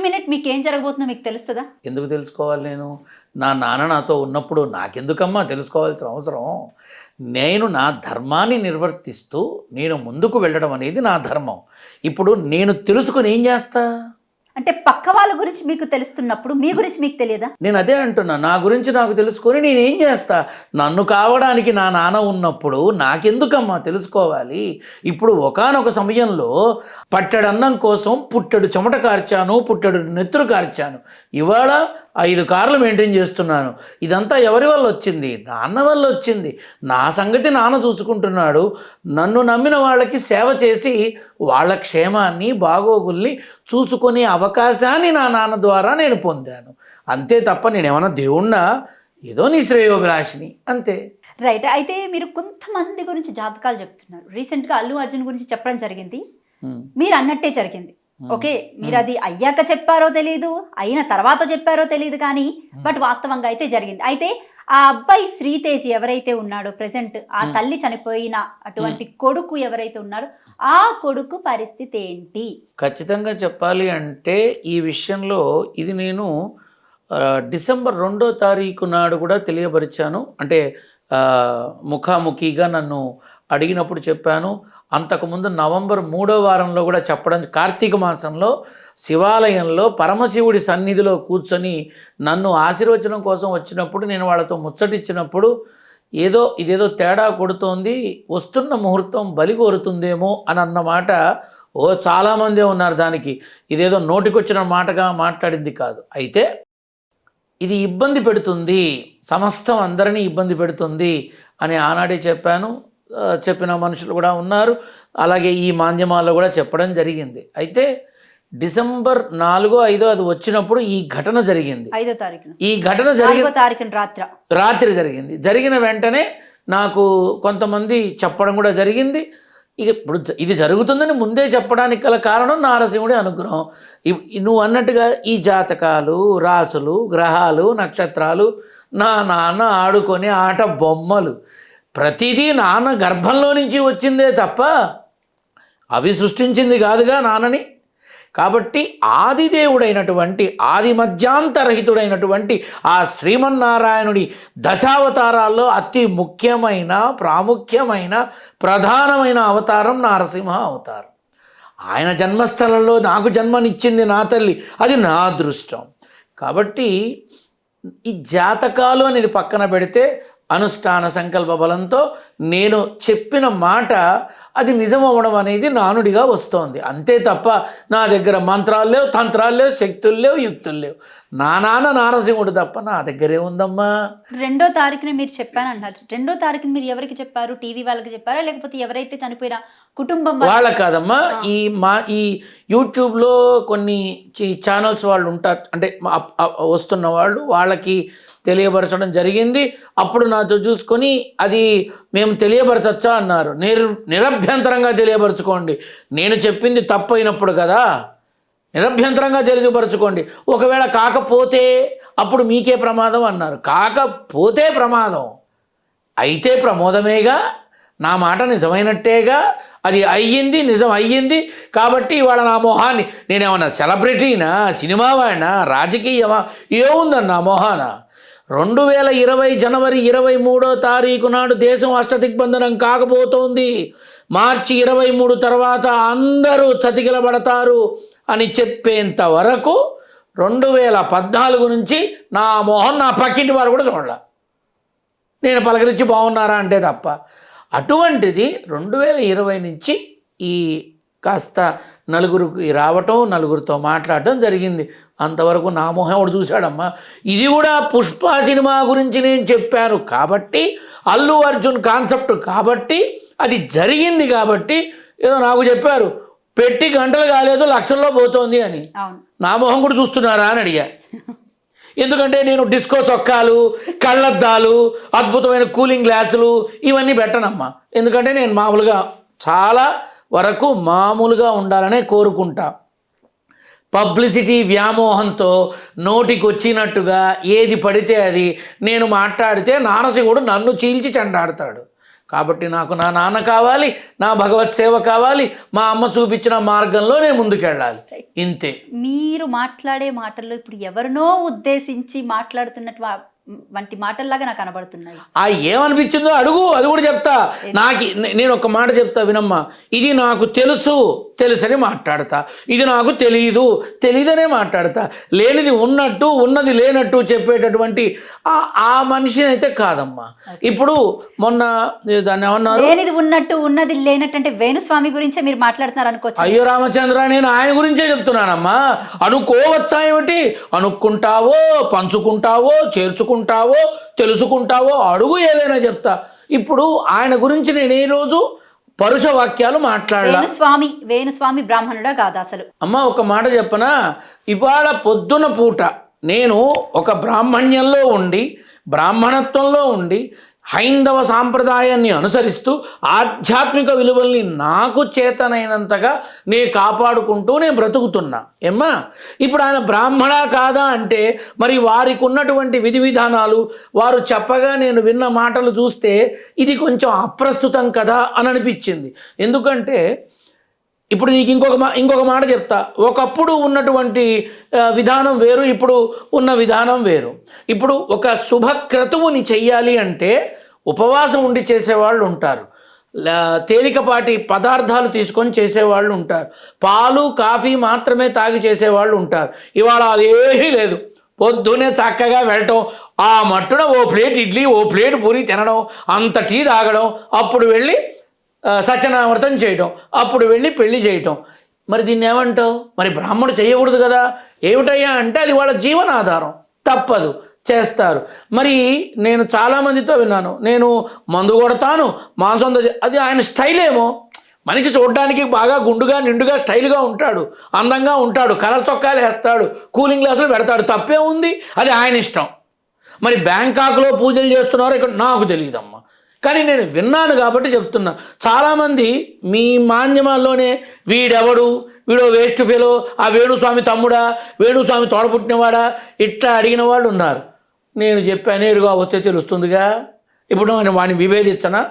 Minute మీకేం జరగబోతుందో మీకు తెలుస్తుందా? ఎందుకు తెలుసుకోవాలి నేను? నా నాన్న నాతో ఉన్నప్పుడు నాకెందుకమ్మా తెలుసుకోవాల్సిన అవసరం? నేను నా ధర్మాన్ని నిర్వర్తిస్తూ నేను ముందుకు వెళ్ళడం అనేది నా ధర్మం. ఇప్పుడు నేను తెలుసుకుని ఏం చేస్తా? అంటే పక్క వాళ్ళ గురించి మీకు తెలుస్తున్నప్పుడు మీ గురించి మీకు తెలియదా? నేను అదే అంటున్నా, నా గురించి నాకు తెలుసుకొని నేనేం చేస్తా? నన్ను కావడానికి నా నాన్న ఉన్నప్పుడు నాకెందుకమ్మా తెలుసుకోవాలి? ఇప్పుడు ఒకానొక సమయంలో పట్టెడన్నం కోసం పుట్టెడు చెమట కార్చాను, పుట్టెడు నెత్తురు కార్చాను. ఇవాళ 5 కార్లు మెయింటైన్ చేస్తున్నాను. ఇదంతా ఎవరి వల్ల వచ్చింది? నాన్న వల్ల వచ్చింది. నా సంగతి నాన్న చూసుకుంటున్నాడు. నన్ను నమ్మిన వాళ్ళకి సేవ చేసి వాళ్ళ క్షేమాన్ని బాగోగుల్ని చూసుకునే అవకాశాన్ని నా నాన్న ద్వారా నేను పొందాను. అంతే తప్ప నేనేమన్నా దేవుణ్ణా? ఏదో నీ శ్రేయోభిలాషిని అంతే. రైట్. అయితే మీరు కొంతమంది గురించి జాతకాలు చెప్తున్నారు. రీసెంట్గా అల్లు అర్జున్ గురించి చెప్పడం జరిగింది. మీరు అన్నట్టే జరిగింది. ఓకే, మీరు అది అయ్యాక చెప్పారో తెలియదు, అయిన తర్వాత చెప్పారో తెలియదు, కానీ బట్ వాస్తవంగా అయితే జరిగింది. అయితే ఆ అబ్బాయి శ్రీతేజ్ ఎవరైతే ఉన్నాడో ప్రెసెంట్, ఆ తల్లి చనిపోయిన అటువంటి కొడుకు ఎవరైతే ఉన్నాడో ఆ కొడుకు పరిస్థితి ఏంటి? ఖచ్చితంగా చెప్పాలి అంటే ఈ విషయంలో ఇది నేను డిసెంబర్ 2వ తారీఖు నాడు కూడా తెలియపరిచాను. అంటే ముఖాముఖిగా నన్ను అడిగినప్పుడు చెప్పాను. అంతకుముందు నవంబర్ 3వ వారంలో కూడా చెప్పడం, కార్తీక మాసంలో శివాలయంలో పరమశివుడి సన్నిధిలో కూర్చొని నన్ను ఆశీర్వచనం కోసం వచ్చినప్పుడు నేను వాళ్ళతో ముచ్చటిచ్చినప్పుడు ఇదేదో తేడా కొడుతోంది, వస్తున్న ముహూర్తం బలి కోరుతుందేమో అని అన్నమాట. చాలామందే ఉన్నారు దానికి. ఇదేదో నోటికొచ్చిన మాటగా మాట్లాడింది కాదు. అయితే ఇది ఇబ్బంది పెడుతుంది, సమస్తం అందరినీ ఇబ్బంది పెడుతుంది అని ఆనాడే చెప్పాను. చెప్పిన మనుషులు కూడా ఉన్నారు. అలాగే ఈ మాధ్యమాల్లో కూడా చెప్పడం జరిగింది. అయితే డిసెంబర్ 4, 5 అది వచ్చినప్పుడు ఈ ఘటన జరిగింది. 5వ తారీఖున ఈ ఘటన రాత్రి జరిగింది. జరిగిన వెంటనే నాకు కొంతమంది చెప్పడం కూడా జరిగింది. ఇప్పుడు ఇది జరుగుతుందని ముందే చెప్పడానికి గల కారణం నారసింహుడి అనుగ్రహం. నువ్వు అన్నట్టుగా ఈ జాతకాలు, రాసులు, గ్రహాలు, నక్షత్రాలు నా నాన్న ఆడుకునే ఆట బొమ్మలు. ప్రతిదీ నాన్న గర్భంలో నుంచి వచ్చిందే తప్ప అవి సృష్టించింది కాదుగా నాన్నని. కాబట్టి ఆదిదేవుడైనటువంటి, ఆది మధ్యాంతరహితుడైనటువంటి ఆ శ్రీమన్నారాయణుడి దశావతారాల్లో అతి ముఖ్యమైన, ప్రాముఖ్యమైన, ప్రధానమైన అవతారం నారసింహ అవతారం. ఆయన జన్మస్థలంలో నాకు జన్మనిచ్చింది నా తల్లి, అది నా అదృష్టం. కాబట్టి ఈ జాతకాలు అనేది పక్కన పెడితే అనుష్ఠాన సంకల్ప బలంతో నేను చెప్పిన మాట అది నిజం అవ్వడం అనేది నానుడిగా వస్తోంది. అంతే తప్ప నా దగ్గర మంత్రాలు లేవు, తంత్రాలు లేవు, శక్తులు లేవు, యుక్తులు లేవు. నా నాన్న నారసింహుడు తప్ప నా దగ్గరే ఉందమ్మా. 2వ తారీఖున మీరు చెప్పాను అన్నారు. 2వ తారీఖున మీరు ఎవరికి చెప్పారు? టీవీ వాళ్ళకి చెప్పారా, లేకపోతే ఎవరైతే చనిపోయిన కుటుంబం వాళ్ళ కాదమ్మా. ఈ యూట్యూబ్లో కొన్ని ఛానల్స్ వాళ్ళు ఉంటారు, అంటే వస్తున్న వాళ్ళు, వాళ్ళకి తెలియపరచడం జరిగింది. అప్పుడు నాతో చూసుకొని అది మేము తెలియపరచచ్చా అన్నారు. నిరభ్యంతరంగా తెలియపరచుకోండి, నేను చెప్పింది తప్పు అయినప్పుడు కదా, నిరభ్యంతరంగా తెలియపరచుకోండి. ఒకవేళ కాకపోతే అప్పుడు మీకే ప్రమాదం అన్నారు. కాకపోతే ప్రమాదం, అయితే ప్రమోదమేగా. నా మాట నిజమైనట్టేగా. అది అయ్యింది, నిజం అయ్యింది. కాబట్టి ఇవాళ నా మొహాన్ని నేనేమన్నా సెలబ్రిటీనా, సినిమా వాడినా, రాజకీయమా, ఏముందన్నా మొహాన? 2020 జనవరి 23వ తారీఖు నాడు దేశం అష్టదిగ్బంధనం కాకపోతోంది. మార్చి 23 తర్వాత అందరూ చతికిలబడతారు అని చెప్పేంత వరకు 2014 నుంచి నా మొహం నా పక్కింటి వారు కూడా చూడాల, నేను పలకరించి బాగున్నారా అంటే తప్ప. అటువంటిది 2020 నుంచి ఈ కాస్త నలుగురికి రావటం, నలుగురితో మాట్లాడటం జరిగింది. అంతవరకు నా మొహం ఎవడు చూశాడమ్మా. ఇది కూడా పుష్ప సినిమా గురించి నేను చెప్పాను కాబట్టి, అల్లు అర్జున్ కాన్సెప్ట్ కాబట్టి, అది జరిగింది కాబట్టి ఏదో నాకు చెప్పారు, పెట్టి గంటలు కాలేదు లక్షల్లో పోతోంది అని. నా మొహం కూడా చూస్తున్నారా అని అడిగా. ఎందుకంటే నేను డిస్కో చొక్కాలు, కళ్ళద్దాలు, అద్భుతమైన కూలింగ్ గ్లాసులు ఇవన్నీ పెట్టనమ్మా. ఎందుకంటే నేను మామూలుగా, చాలా వరకు మామూలుగా ఉండాలనే కోరుకుంటా. పబ్లిసిటీ వ్యామోహంతో నోటికి వచ్చినట్టుగా ఏది పడితే అది నేను మాట్లాడితే నారసింహుడు నన్ను చీల్చి చెండాడతాడు. కాబట్టి నాకు నా నాన్న కావాలి, నా భగవత్ సేవ కావాలి, మా అమ్మ చూపించిన మార్గంలో నేను ముందుకెళ్ళాలి, ఇంతే. మీరు మాట్లాడే మాటల్లో ఇప్పుడు ఎవరినో ఉద్దేశించి మాట్లాడుతున్నట్టు వంటి మాటల్లాగా నాకు కనబడుతున్నాయి. ఏమనిపించిందో అడుగు, అది కూడా చెప్తా. నేను ఒక మాట చెప్తా వినమ్మా. ఇది నాకు తెలుసని మాట్లాడతా, ఇది నాకు తెలియదనే మాట్లాడతా. లేనిది ఉన్నట్టు, ఉన్నది లేనట్టు చెప్పేటటువంటి ఆ మనిషిని అయితే కాదమ్మా. ఇప్పుడు మొన్న దాన్ని ఏమన్నారు, లేనిది ఉన్నట్టు ఉన్నది లేనట్టు అంటే వేణుస్వామి గురించే మీరు మాట్లాడుతున్నారు అనుకోవచ్చు. అయ్యో రామచంద్ర, నేను ఆయన గురించే చెప్తున్నానమ్మా. అనుకోవచ్చా ఏమిటి? అనుకుంటావో, పంచుకుంటావో, చేర్చుకుంటావో, తెలుసుకుంటావో అడుగు, ఏదైనా చెప్తా. ఇప్పుడు ఆయన గురించి నేను ఈ రోజు పరుష వాక్యాలు మాట్లాడలా. వేణుస్వామి బ్రాహ్మణుడా కాదు అసలు? అమ్మ ఒక మాట చెప్పనా, ఇవాళ పొద్దున పూట నేను ఒక బ్రాహ్మణ్యంలో ఉండి, బ్రాహ్మణత్వంలో ఉండి, హైందవ సాంప్రదాయాన్ని అనుసరిస్తూ ఆధ్యాత్మిక విలువల్ని నాకు చేతనైనంతగా నేను కాపాడుకుంటూ నేను బ్రతుకుతున్నా. ఏమ్మా, ఇప్పుడు ఆయన బ్రాహ్మణా కాదా అంటే మరి వారికి ఉన్నటువంటి విధి విధానాలు, వారు చెప్పగా నేను విన్న మాటలు చూస్తే ఇది కొంచెం అప్రస్తుతం కదా అని అనిపించింది. ఎందుకంటే ఇప్పుడు నీకు ఇంకొక మాట చెప్తా. ఒకప్పుడు ఉన్నటువంటి విధానం వేరు, ఇప్పుడు ఉన్న విధానం వేరు. ఇప్పుడు ఒక శుభక్రతువుని చెయ్యాలి అంటే ఉపవాసం ఉండి చేసేవాళ్ళు ఉంటారు, తేలికపాటి పదార్థాలు తీసుకొని చేసేవాళ్ళు ఉంటారు, పాలు కాఫీ మాత్రమే తాగి చేసేవాళ్ళు ఉంటారు. ఇవాళ అదేమీ లేదు. పొద్దునే చక్కగా వెళ్ళటం, ఆ మట్టున ఓ ప్లేట్ ఇడ్లీ, ఓ ప్లేట్ పూరి తినడం, అంత టీ తాగడం, అప్పుడు వెళ్ళి సత్యనామృతం చేయటం, అప్పుడు వెళ్ళి పెళ్లి చేయటం. మరి దీన్ని ఏమంటావు? మరి బ్రాహ్మణుడు చేయకూడదు కదా? ఏమిటయ్యా అంటే అది వాళ్ళ జీవనాధారం, తప్పదు, చేస్తారు. మరి నేను చాలామందితో విన్నాను, నేను మందు కొడతాను, మాంసం, అది ఆయన స్టైల్ ఏమో. మనిషి చూడడానికి బాగా గుండుగా నిండుగా స్టైల్గా ఉంటాడు, అందంగా ఉంటాడు, కలర్ చొక్కాలు వేస్తాడు, కూలింగ్ గ్లాసులు పెడతాడు, తప్పే ఉంది, అది ఆయన ఇష్టం. మరి బ్యాంకాక్లో పూజలు చేస్తున్నారో ఇక్కడ నాకు తెలియదమ్మా, కానీ నేను విన్నాను కాబట్టి చెప్తున్నా. చాలామంది మీ మాధ్యమాల్లోనే వీడో వేస్ట్ ఫెలో, ఆ వేణుస్వామి తమ్ముడా, వేణుస్వామి తోడపుట్టినవాడా, ఇట్లా అడిగిన వాళ్ళు ఉన్నారు. నేను చెప్పాను, నేరుగా వస్తే తెలుస్తుందిగా. ఇప్పుడు నేను వాడిని విభేదించనా?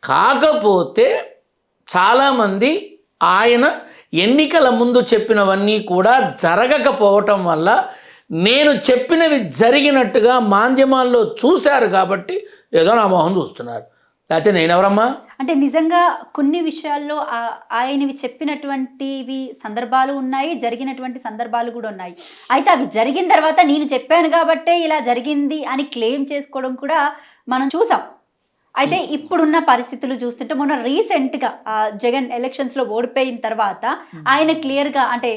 కాకపోతే చాలామంది ఆయన ఎన్నికల ముందు చెప్పినవన్నీ కూడా జరగకపోవటం వల్ల నేను చెప్పినవి జరిగినట్టుగా మాధ్యమాల్లో చూశారు కాబట్టి ఏదో నా మొహం చూస్తున్నారు. లేకపోతే నేనెవరమ్మా? అంటే నిజంగా కొన్ని విషయాల్లో ఆయనవి చెప్పినటువంటివి సందర్భాలు ఉన్నాయి, జరిగినటువంటి సందర్భాలు కూడా ఉన్నాయి. అయితే అవి జరిగిన తర్వాత నేను చెప్పాను కాబట్టే ఇలా జరిగింది అని క్లెయిమ్ చేసుకోవడం కూడా మనం చూసాం. అయితే ఇప్పుడున్న పరిస్థితులు చూస్తుంటే మొన్న రీసెంట్గా జగన్ ఎలక్షన్స్లో ఓడిపోయిన తర్వాత ఆయన క్లియర్గా అంటే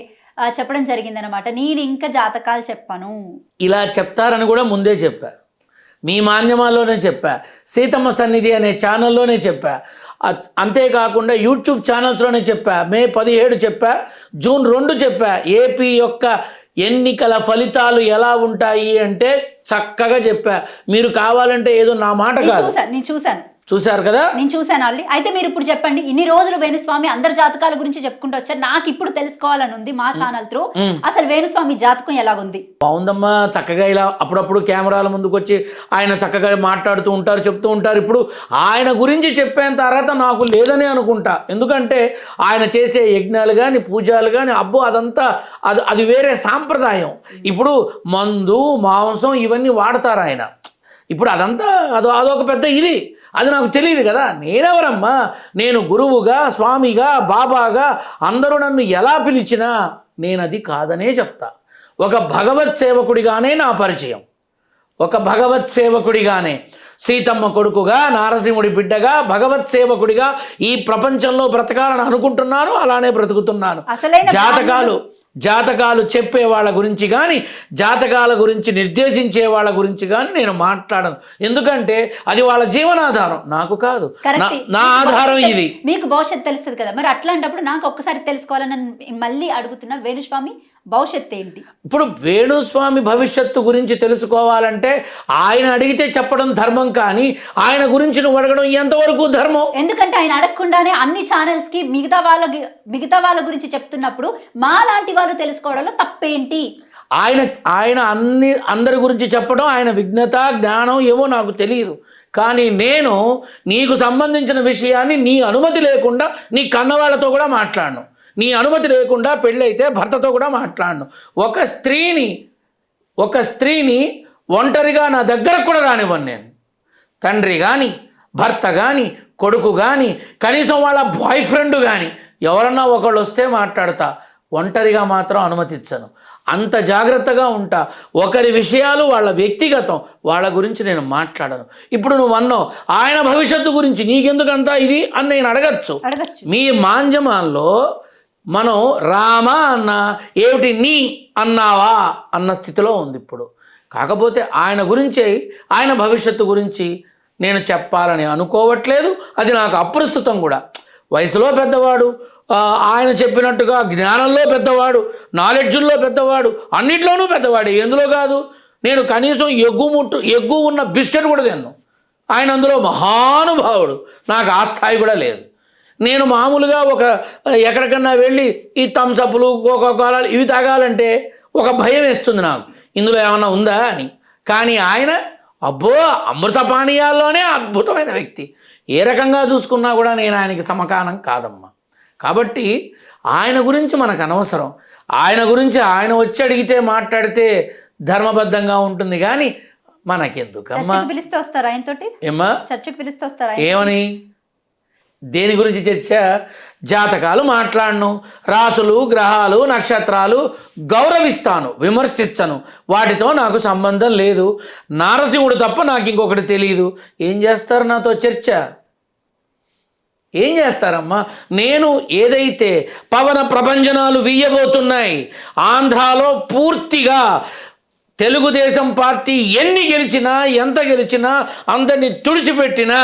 చెప్పడం జరిగిందనమాట, నేను ఇంకా జాతకాలు చెప్పను. ఇలా చెప్తారని కూడా ముందే చెప్పా, మీ మాధ్యమాల్లోనే చెప్పా, సీతమ్మ సన్నిధి అనే ఛానల్లోనే చెప్పా, అంతేకాకుండా యూట్యూబ్ ఛానల్స్లోనే చెప్పా, మే 17 చెప్పా, జూన్ 2 చెప్పా. ఏపీ యొక్క ఎన్నికల ఫలితాలు ఎలా ఉంటాయి అంటే చక్కగా చెప్పా. మీరు కావాలంటే ఏదో నా మాట కాదు, నేను చూశాను. చూశారు కదా? నేను చూశాను ఆల్రెడీ. అయితే మీరు ఇప్పుడు చెప్పండి, ఇన్ని రోజులు వేణుస్వామి అందరి జాతకాల గురించి చెప్పుకుంటూ వచ్చారు, నాకు ఇప్పుడు తెలుసుకోవాలని ఉంది మా ఛానల్ త్రూ, అసలు వేణుస్వామి జాతకం ఎలాగుంది? బాగుందమ్మా, చక్కగా ఇలా అప్పుడప్పుడు కెమెరాల ముందుకు వచ్చి ఆయన చక్కగా మాట్లాడుతూ ఉంటారు, చెప్తూ ఉంటారు. ఇప్పుడు ఆయన గురించి చెప్పేంత అర్హత నాకు లేదని అనుకుంటా. ఎందుకంటే ఆయన చేసే యజ్ఞాలు కానీ పూజలు కానీ అబ్బో అదంతా అది వేరే సాంప్రదాయం. ఇప్పుడు మందు మాంసం ఇవన్నీ వాడతారు ఆయన. ఇప్పుడు అదంతా అదొక పెద్ద ఇది, అది నాకు తెలియదు కదా. నేనెవరమ్మా? నేను గురువుగా, స్వామిగా, బాబాగా అందరూ నన్ను ఎలా పిలిచినా నేను అది కాదనే చెప్తా. ఒక భగవత్ సేవకుడిగానే నా పరిచయం, ఒక భగవత్ సేవకుడిగానే, సీతమ్మ కొడుకుగా, నారసింహుడి బిడ్డగా, భగవత్ సేవకుడిగా ఈ ప్రపంచంలో బ్రతకాలని అనుకుంటున్నాను, అలానే బ్రతుకుతున్నాను. జాతకాలు చెప్పే వాళ్ళ గురించి కానీ, జాతకాల గురించి నిర్దేశించే వాళ్ళ గురించి కానీ నేను మాట్లాడను. ఎందుకంటే అది వాళ్ళ జీవనాధారం, నాకు కాదు. నా ఆధారం ఇది. మీకు భవిష్యత్తు తెలుస్తుంది కదా, మరి అట్లాంటప్పుడు నాకు ఒక్కసారి తెలుసుకోవాలని మళ్ళీ అడుగుతున్నా, వేణుస్వామి భవిష్యత్తు ఏంటి? ఇప్పుడు వేణుస్వామి భవిష్యత్తు గురించి తెలుసుకోవాలంటే ఆయన అడిగితే చెప్పడం ధర్మం, కానీ ఆయన గురించి నువ్వు అడగడం ఎంతవరకు ధర్మం? ఎందుకంటే ఆయన అడగకుండానే అన్ని ఛానల్స్కి మిగతా వాళ్ళ గురించి చెప్తున్నప్పుడు మా లాంటి వాళ్ళు తెలుసుకోవడంలో తప్పేంటి? ఆయన అందరి గురించి చెప్పడం, ఆయన విజ్ఞత జ్ఞానం ఏమో నాకు తెలియదు, కానీ నేను నీకు సంబంధించిన విషయాన్ని నీ అనుమతి లేకుండా నీ కన్నవాళ్ళతో కూడా మాట్లాడను, నీ అనుమతి లేకుండా పెళ్ళైతే భర్తతో కూడా మాట్లాడను. ఒక స్త్రీని ఒంటరిగా నా దగ్గరకు కూడా రానివ్వను నేను. తండ్రి కానీ, భర్త కానీ, కొడుకు కానీ, కనీసం వాళ్ళ బాయ్ ఫ్రెండ్ కానీ ఎవరన్నా ఒకళ్ళు వస్తే మాట్లాడతా, ఒంటరిగా మాత్రం అనుమతించను. అంత జాగ్రత్తగా ఉంటా. ఒకరి విషయాలు వాళ్ళ వ్యక్తిగతం, వాళ్ళ గురించి నేను మాట్లాడను. ఇప్పుడు నువ్వు అన్నావు ఆయన భవిష్యత్తు గురించి నీకెందుకంతా ఇది అని నేను అడగచ్చు. మీ మాంజమాల్లో మనం రామా అన్నా ఏమిటి నీ అన్నావా అన్న స్థితిలో ఉంది ఇప్పుడు. కాకపోతే ఆయన గురించి, ఆయన భవిష్యత్తు గురించి నేను చెప్పాలని అనుకోవట్లేదు. అది నాకు అప్రస్తుతం కూడా. వయసులో పెద్దవాడు, ఆయన చెప్పినట్టుగా జ్ఞానంలో పెద్దవాడు, నాలెడ్జ్లో పెద్దవాడు, అన్నిట్లోనూ పెద్దవాడు, ఎందులో కాదు. నేను కనీసం ఎగ్గు ఉన్న బిస్కెట్ కూడా తిన్నాను. ఆయన అందులో మహానుభావుడు, నాకు ఆ స్థాయి కూడా లేదు. నేను మామూలుగా ఎక్కడికన్నా వెళ్ళి ఈ థమ్సప్లు, కోకాకోలాలు ఇవి తాగాలంటే ఒక భయం వేస్తుంది నాకు, ఇందులో ఏమన్నా ఉందా అని. కానీ ఆయన అబ్బో అమృత పానీయాల్లోనే అద్భుతమైన వ్యక్తి. ఏ రకంగా చూసుకున్నా కూడా నేను ఆయనకి సమకాలం కాదమ్మా. కాబట్టి ఆయన గురించి మనకు అనవసరం. ఆయన గురించి ఆయన వచ్చి అడిగితే మాట్లాడితే ధర్మబద్ధంగా ఉంటుంది. కానీ మనకెందుకమ్మా? పిలిస్తే వస్తారా ఆయనతోటి? ఏమ్మా చర్చకు పిలిస్తే వస్తారా? ఏమని? దేని గురించి చర్చ? జాతకాలు మాట్లాడను, రాసులు, గ్రహాలు, నక్షత్రాలు గౌరవిస్తాను, విమర్శించను. వాటితో నాకు సంబంధం లేదు. నారసింహుడు తప్ప నాకు ఇంకొకటి తెలియదు. ఏం చేస్తారు నాతో చర్చ? ఏం చేస్తారమ్మా? నేను ఏదైతే పవన ప్రభంజనాలు వీయబోతున్నాయి, ఆంధ్రాలో పూర్తిగా తెలుగుదేశం పార్టీ ఎన్ని గెలిచినా, ఎంత గెలిచినా, అందరినీ తుడిచిపెట్టినా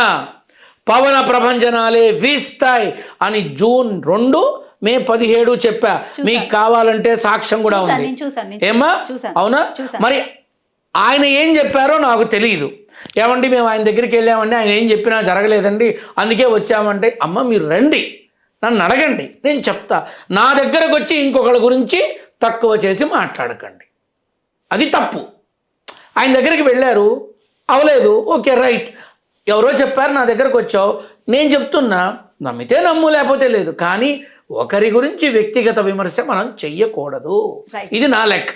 పవన ప్రభంజనాలే వీస్తాయి అని జూన్ 2, మే 17 చెప్పా. మీకు కావాలంటే సాక్ష్యం కూడా ఉంది. ఏమ్మా? అవునా? మరి ఆయన ఏం చెప్పారో నాకు తెలియదు. ఏమండి మేము ఆయన దగ్గరికి వెళ్ళామండి, ఆయన ఏం చెప్పినా జరగలేదండి, అందుకే వచ్చామంటే, అమ్మ మీరు రండి, నన్ను అడగండి, నేను చెప్తా. నా దగ్గరకు వచ్చి ఇంకొకళ్ళ గురించి తక్కువ చేసి మాట్లాడకండి, అది తప్పు. ఆయన దగ్గరికి వెళ్ళారు, అవలేదు, ఓకే రైట్. ఎవరో చెప్పారు, నా దగ్గరకు వచ్చావు, నేను చెప్తున్నా, నమ్మితే నమ్ము, లేకపోతే లేదు. కానీ ఒకరి గురించి వ్యక్తిగత విమర్శ మనం చెయ్యకూడదు. ఇది నా లెక్క.